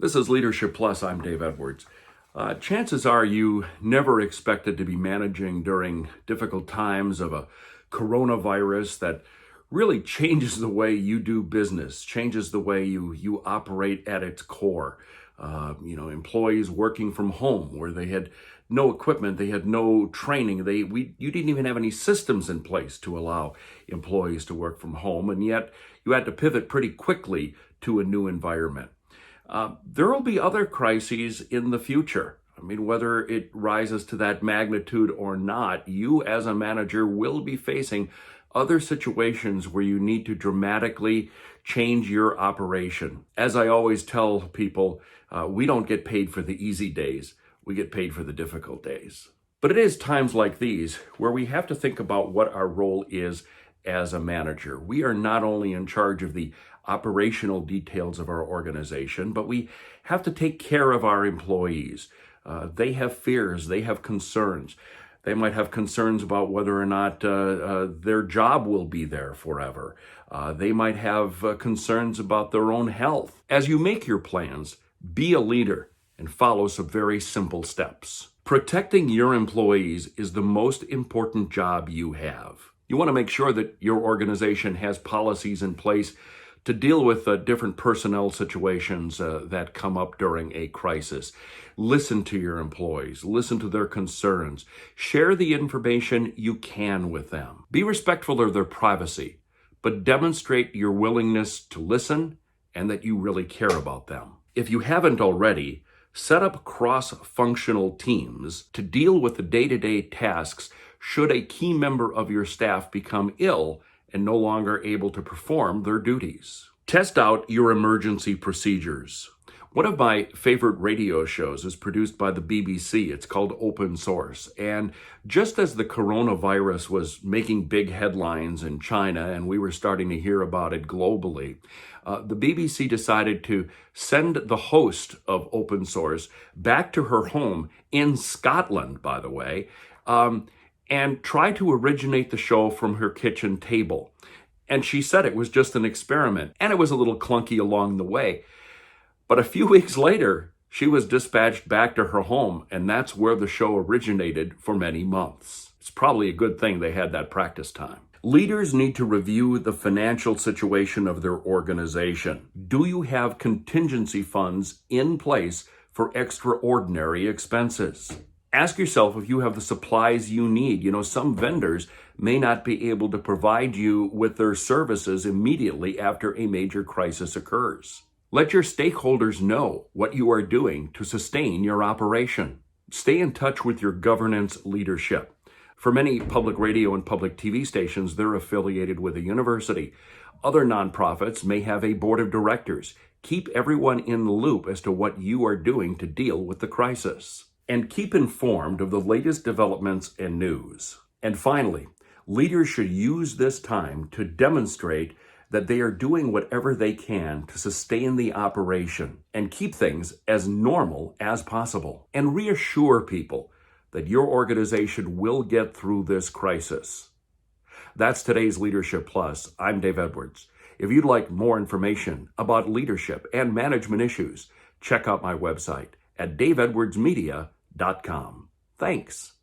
This is Leadership Plus. I'm Dave Edwards. Chances are you never expected to be managing during difficult times of a coronavirus that really changes the way you do business, changes the way you operate at its core. Employees working from home where they had no equipment, they had no training, you didn't even have any systems in place to allow employees to work from home, and yet you had to pivot pretty quickly to a new environment. There will be other crises in the future. Whether it rises to that magnitude or not, you as a manager will be facing other situations where you need to dramatically change your operation. As I always tell people, we don't get paid for the easy days. We get paid for the difficult days. But it is times like these where we have to think about what our role is as a manager. We are not only in charge of the operational details of our organization, but we have to take care of our employees. They have fears, they have concerns. They might have concerns about whether or not their job will be there forever. They might have concerns about their own health. As you make your plans, be a leader and follow some very simple steps. Protecting your employees is the most important job you have. You want to make sure that your organization has policies in place to deal with different personnel situations that come up during a crisis. Listen to your employees, listen to their concerns, share the information you can with them. Be respectful of their privacy, but demonstrate your willingness to listen and that you really care about them. If you haven't already, set up cross-functional teams to deal with the day-to-day tasks should a key member of your staff become ill and no longer able to perform their duties. Test out your emergency procedures. One of my favorite radio shows is produced by the BBC. It's called Open Source. And just as the coronavirus was making big headlines in China and we were starting to hear about it globally, the BBC decided to send the host of Open Source back to her home in Scotland, by the way, and try to originate the show from her kitchen table. And she said it was just an experiment, and it was a little clunky along the way. But a few weeks later, she was dispatched back to her home, and that's where the show originated for many months. It's probably a good thing they had that practice time. Leaders need to review the financial situation of their organization. Do you have contingency funds in place for extraordinary expenses? Ask yourself if you have the supplies you need. Some vendors may not be able to provide you with their services immediately after a major crisis occurs. Let your stakeholders know what you are doing to sustain your operation. Stay in touch with your governance leadership. For many public radio and public TV stations, they're affiliated with a university. Other nonprofits may have a board of directors. Keep everyone in the loop as to what you are doing to deal with the crisis. And keep informed of the latest developments and news. And finally, leaders should use this time to demonstrate that they are doing whatever they can to sustain the operation and keep things as normal as possible. And reassure people that your organization will get through this crisis. That's today's Leadership Plus. I'm Dave Edwards. If you'd like more information about leadership and management issues, check out my website at daveedwardsmedia.com. Thanks.